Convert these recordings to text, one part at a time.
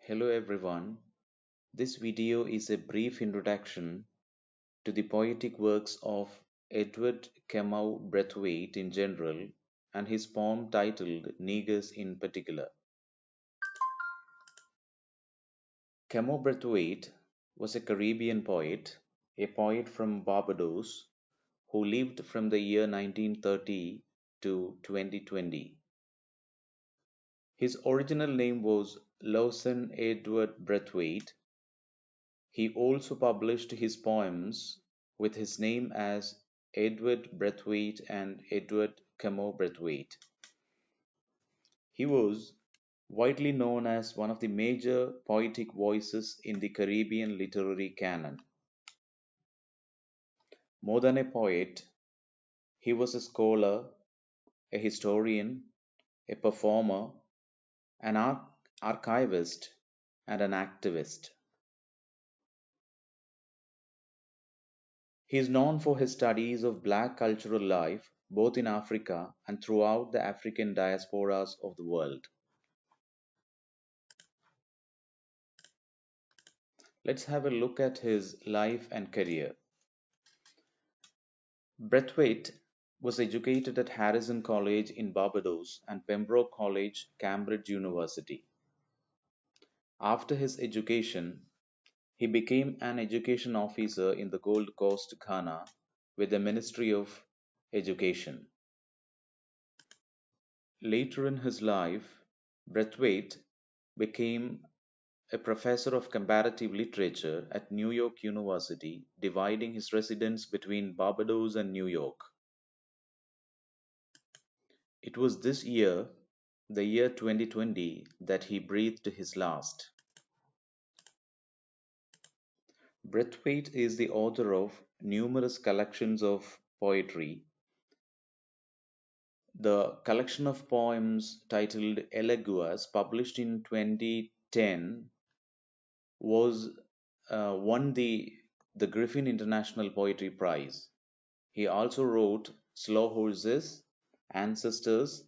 Hello everyone. This video is a brief introduction to the poetic works of Edward Kamau Braithwaite in general and his poem titled Negus in particular. Kamau Braithwaite was a Caribbean poet, a poet from Barbados who lived from the year 1930 to 2020. His original name was Lawson Edward Braithwaite. He also published his poems with his name as Edward Braithwaite and Edward Kamau Braithwaite. He was widely known as one of the major poetic voices in the Caribbean literary canon. More than a poet, he was a scholar, a historian, a performer, an archivist, and an activist. He is known for his studies of Black cultural life both in Africa and throughout the African diasporas of the world. Let's have a look at his life and career. Braithwaite was educated at Harrison College in Barbados and Pembroke College, Cambridge University. After his education, he became an education officer in the Gold Coast, Ghana, with the Ministry of Education. Later in his life, Braithwaite became a professor of comparative literature at New York University, dividing his residence between Barbados and New York. It was this year, the year 2020, that he breathed his last. Braithwaite is the author of numerous collections of poetry. The collection of poems titled Eleguas, published in 2010, was won the Griffin International Poetry Prize. He also wrote Slow Horses, Ancestors,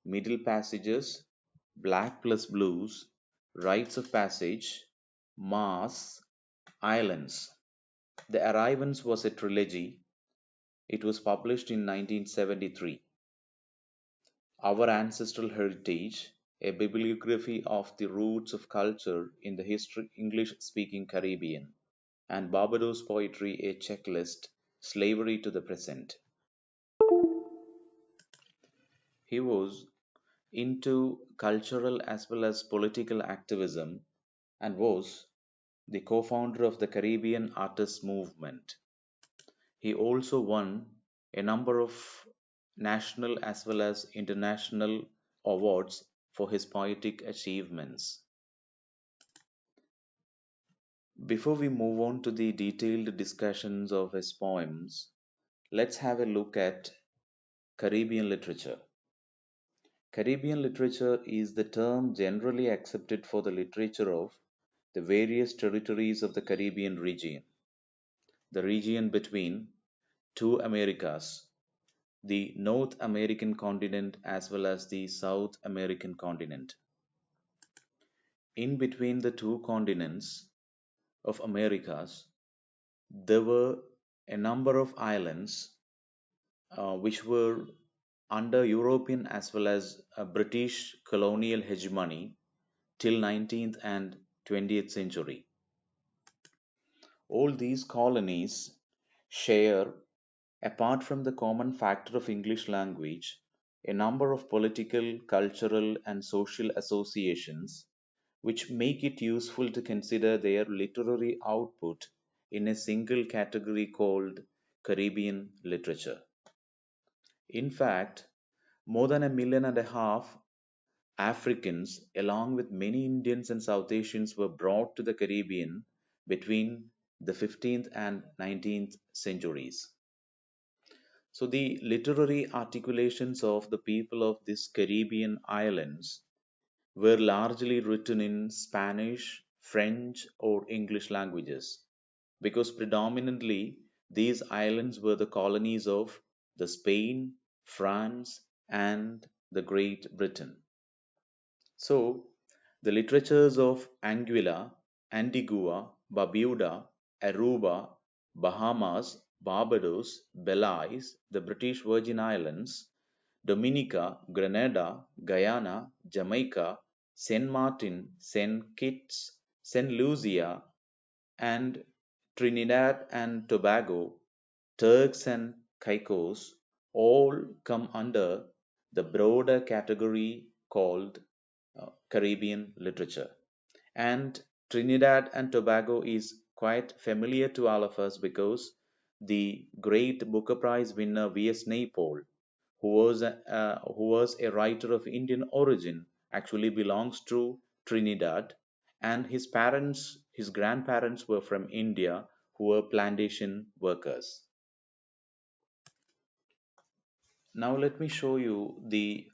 Middle Passages, Black plus Blues, Rites of Passage, Mars, Islands. The Arrivance was a trilogy. It was published in 1973. Our Ancestral Heritage, a bibliography of the roots of culture in the English speaking Caribbean, and Barbados Poetry, a checklist, Slavery to the Present. He was into cultural as well as political activism and was the co founder of the Caribbean Artists Movement. He also won a number of national as well as international awards for his poetic achievements. Before we move on to the detailed discussions of his poems, let's have a look at Caribbean literature. Caribbean literature is the term generally accepted for the literature of the various territories of the Caribbean region, the region between two Americas, the North American continent as well as the South American continent. In between the two continents of Americas, there were a number of islands which were under European as well as British colonial hegemony till 19th and 20th century. All these colonies share, apart from the common factor of English language, a number of political, cultural, and social associations which make it useful to consider their literary output in a single category called Caribbean literature. In fact, more than 1.5 million Africans, along with many Indians and South Asians, were brought to the Caribbean between the 15th and 19th centuries. So, the literary articulations of the people of these Caribbean islands were largely written in Spanish, French, or English languages because predominantly these islands were the colonies of the Spain, France, and the Great Britain. So, The literatures of Anguilla, Antigua, Barbuda, Aruba, Bahamas, Barbados, Belize, the British Virgin Islands, Dominica, Grenada, Guyana, Jamaica, Saint Martin, Saint Kitts, Saint Lucia, and Trinidad and Tobago, Turks and Caicos all come under the broader category called Caribbean literature. And Trinidad and Tobago is quite familiar to all of us because the great Booker Prize winner V.S. Naipaul, who was a writer of Indian origin, actually belongs to Trinidad, and his grandparents were from India, who were plantation workers. Now let me show you the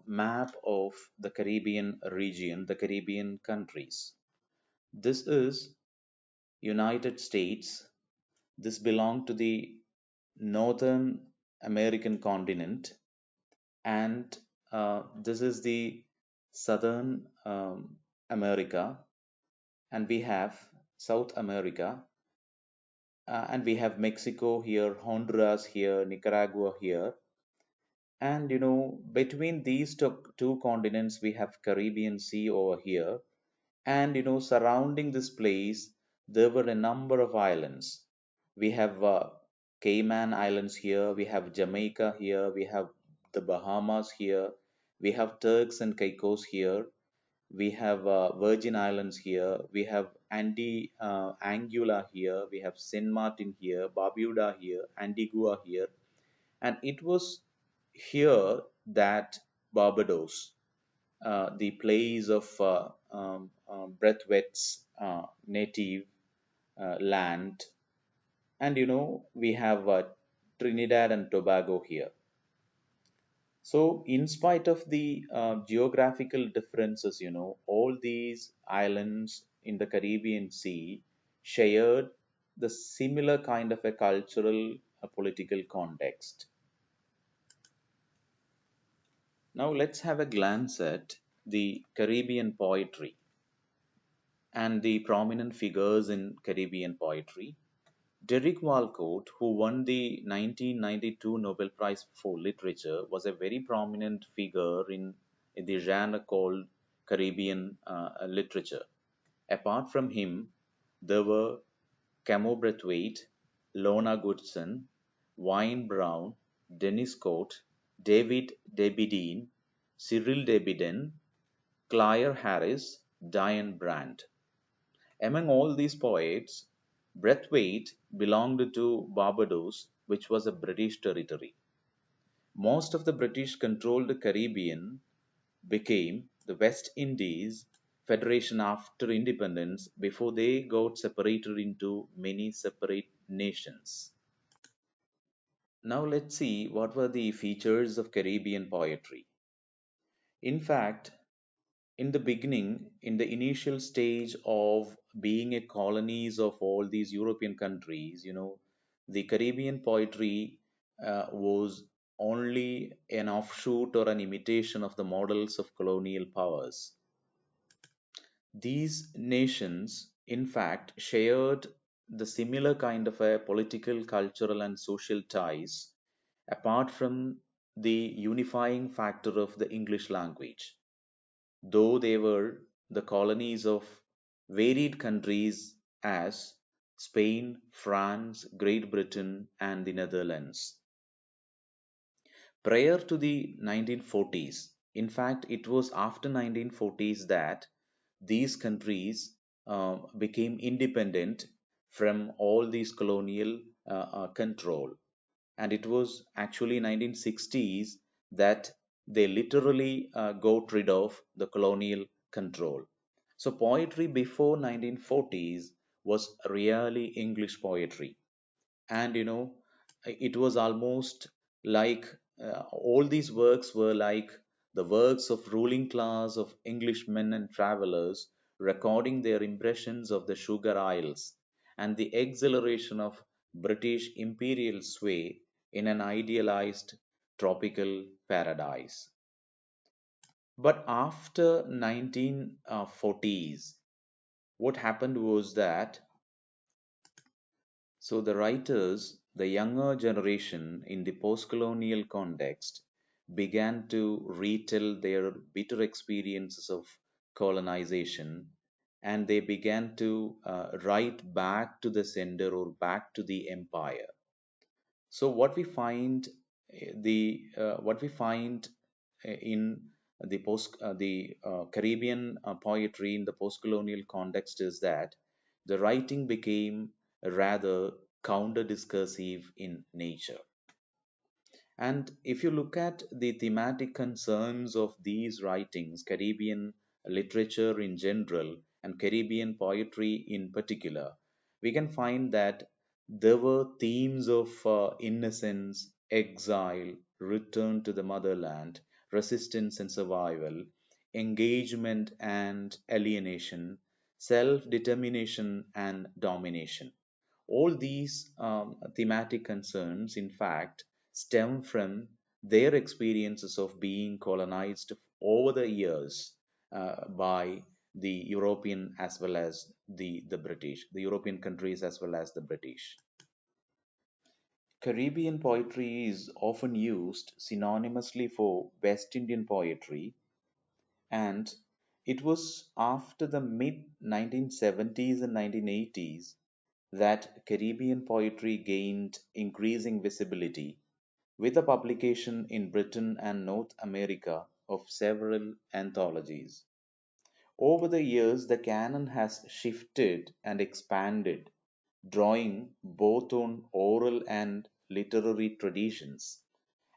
map of the Caribbean region, the Caribbean countries. This is United States. This belonged to the Northern American continent, and this is the Southern America, and we have South America, and we have Mexico here, Honduras here, Nicaragua here, and between these two continents we have Caribbean Sea over here, and surrounding this place there were a number of islands. We have Cayman Islands here, we have Jamaica here, we have the Bahamas here, we have Turks and Caicos here, we have Virgin Islands here, we have Angula here, we have Saint Martin here, Barbuda here, Antigua here, and it was here that Barbados, the place of Braithwaite's native land, and we have Trinidad and Tobago here. So, in spite of the geographical differences, all these islands in the Caribbean Sea shared the similar kind of a cultural, political context. Now, let's have a glance at the Caribbean poetry and the prominent figures in Caribbean poetry. Derek Walcott, who won the 1992 Nobel Prize for Literature, was a very prominent figure in the genre called Caribbean literature. Apart from him, there were Kamau Braithwaite, Lorna Goodson, Wayne Brown, Dennis Scott, David Debidine, Cyril Debiden, Claire Harris, Diane Brandt. Among all these poets, Braithwaite belonged to Barbados, which was a British territory. Most of the British controlled Caribbean became the West Indies Federation after independence before they got separated into many separate nations. Now let's see what were the features of Caribbean poetry. In fact, in the beginning, in the initial stage of being a colonies of all these European countries, the Caribbean poetry was only an offshoot or an imitation of the models of colonial powers. These nations, in fact, shared the similar kind of a political, cultural, and social ties apart from the unifying factor of the English language, though they were the colonies of varied countries as Spain, France, Great Britain, and the Netherlands. Prior to the 1940s, in fact, it was after 1940s that these countries became independent from all these colonial control, and it was actually 1960s that they literally got rid of the colonial control. So poetry before 1940s was really English poetry, and it was almost like all these works were like the works of ruling class of Englishmen and travelers recording their impressions of the sugar isles and the exhilaration of British imperial sway in an idealized tropical paradise. But after 1940s, what happened was that so the writers, the younger generation in the post-colonial context, began to retell their bitter experiences of colonization, and they began to write back to the sender or back to the empire. So what we find in the Caribbean poetry in the post-colonial context is that the writing became rather counter-discursive in nature. And if you look at the thematic concerns of these writings, Caribbean literature in general and Caribbean poetry in particular, we can find that there were themes of innocence, exile, return to the motherland, resistance and survival, engagement and alienation, self determination and domination. All these thematic concerns, in fact, stem from their experiences of being colonized over the years by the European as well as the British, the European countries as well as the British. Caribbean poetry is often used synonymously for West Indian poetry, and it was after the mid 1970s and 1980s that Caribbean poetry gained increasing visibility with a publication in Britain and North America of several anthologies. Over the years, the canon has shifted and expanded, drawing both on oral and literary traditions,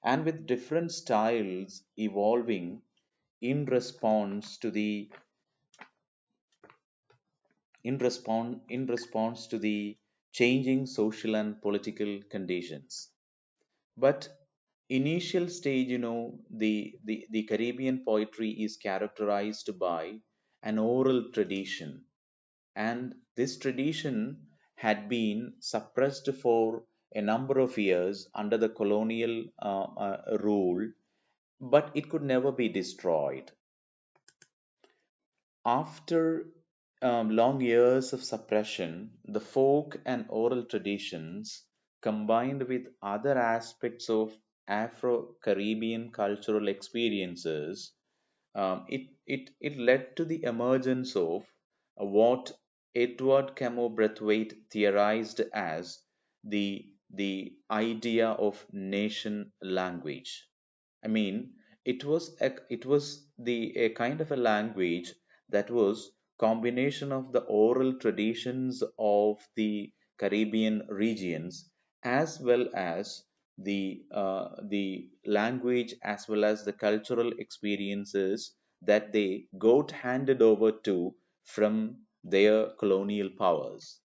and with different styles evolving in response to the in response to the changing social and political conditions. But initial stage, the Caribbean poetry is characterized by an oral tradition, and this tradition had been suppressed for a number of years under the colonial rule, but it could never be destroyed. After long years of suppression, the folk and oral traditions, combined with other aspects of Afro Caribbean cultural experiences, it led to the emergence of what Edward Camus Braithwaite theorized as the idea of nation language. I mean, it was the a kind of a language that was combination of the oral traditions of the Caribbean regions as well as the language as well as the cultural experiences that they got handed over to from their colonial powers.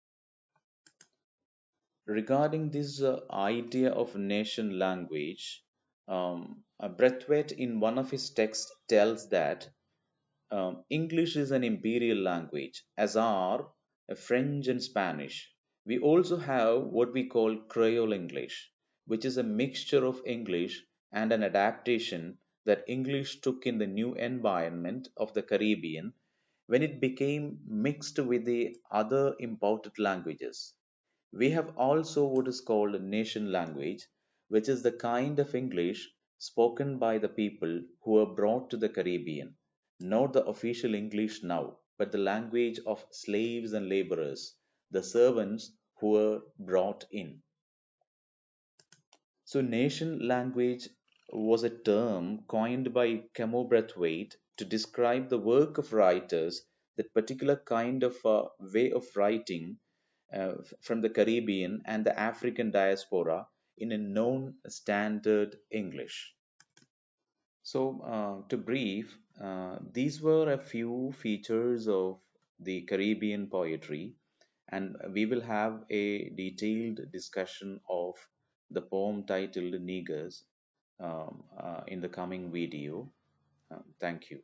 Regarding this idea of nation language, Braithwaite in one of his texts tells that English is an imperial language, as are French and Spanish. We also have what we call Creole English, which is a mixture of English and an adaptation that English took in the new environment of the Caribbean when it became mixed with the other imported languages. We have also what is called a nation language, which is the kind of English spoken by the people who were brought to the Caribbean, not the official English now, but the language of slaves and laborers, the servants who were brought in. So, nation language was a term coined by Camus Braithwaite to describe the work of writers, that particular kind of way of writing from the Caribbean and the African diaspora in a known standard English. So, to brief, these were a few features of the Caribbean poetry, and we will have a detailed discussion of the poem titled Negus in the coming video. Thank you.